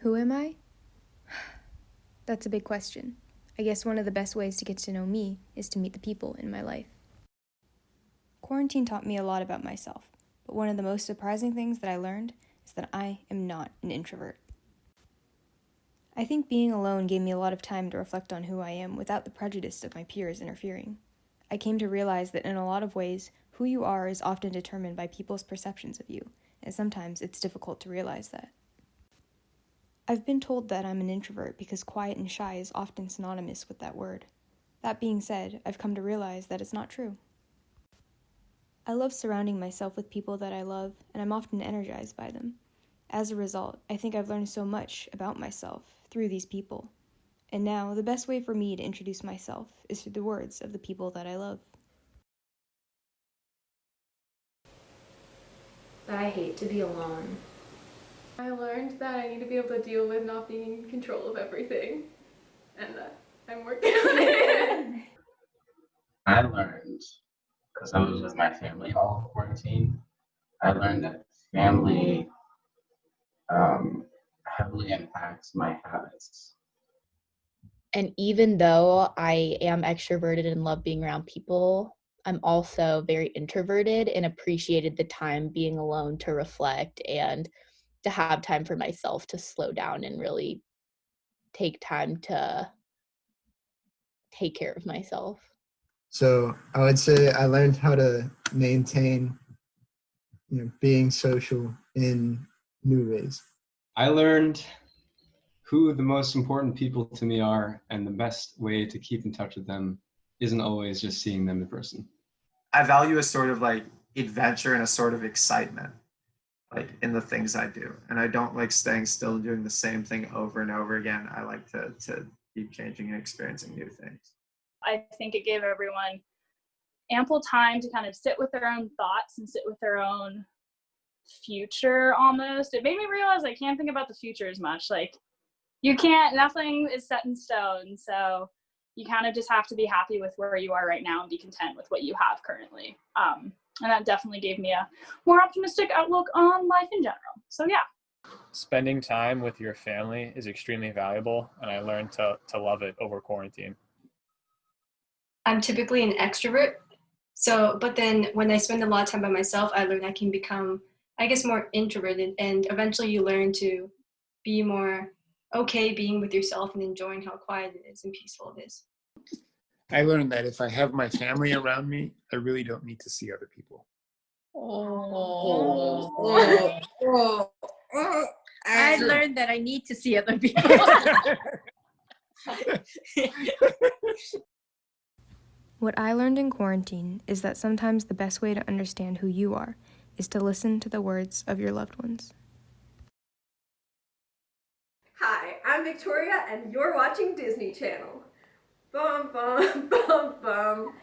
Who am I? That's a big question. I guess one of the best ways to get to know me is to meet the people in my life. Quarantine taught me a lot about myself, but one of the most surprising things that I learned is that I am not an introvert. I think being alone gave me a lot of time to reflect on who I am without the prejudice of my peers interfering. I came to realize that in a lot of ways, who you are is often determined by people's perceptions of you, and sometimes it's difficult to realize that. I've been told that I'm an introvert because quiet and shy is often synonymous with that word. That being said, I've come to realize that it's not true. I love surrounding myself with people that I love, and I'm often energized by them. As a result, I think I've learned so much about myself through these people. And now, the best way for me to introduce myself is through the words of the people that I love. That I hate to be alone. I learned that I need to be able to deal with not being in control of everything, and that I'm working on it. I learned, because I was with my family all quarantine, I learned that family heavily impacts my habits. And even though I am extroverted and love being around people, I'm also very introverted and appreciated the time being alone to reflect and to have time for myself to slow down and really take time to take care of myself. So I would say I learned how to maintain, being social in new ways. I learned who the most important people to me are, and the best way to keep in touch with them isn't always just seeing them in person. I value a sort of like adventure and a sort of excitement, like in the things I do. And I don't like staying still and doing the same thing over and over again. I like to keep changing and experiencing new things. I think it gave everyone ample time to kind of sit with their own thoughts and sit with their own future almost. It made me realize I can't think about the future as much. Like, you can't, nothing is set in stone. So you kind of just have to be happy with where you are right now and be content with what you have currently. And that definitely gave me a more optimistic outlook on life in general. So yeah. Spending time with your family is extremely valuable, and I learned to love it over quarantine. I'm typically an extrovert. So, but then when I spend a lot of time by myself, I learn I can become, I guess, more introverted, and eventually you learn to be more okay being with yourself and enjoying how quiet it is and peaceful it is. I learned that if I have my family around me, I really don't need to see other people. I learned that I need to see other people. What I learned in quarantine is that sometimes the best way to understand who you are is to listen to the words of your loved ones. Hi, I'm Victoria, and you're watching Disney Channel. Bum, bum, bum, bum.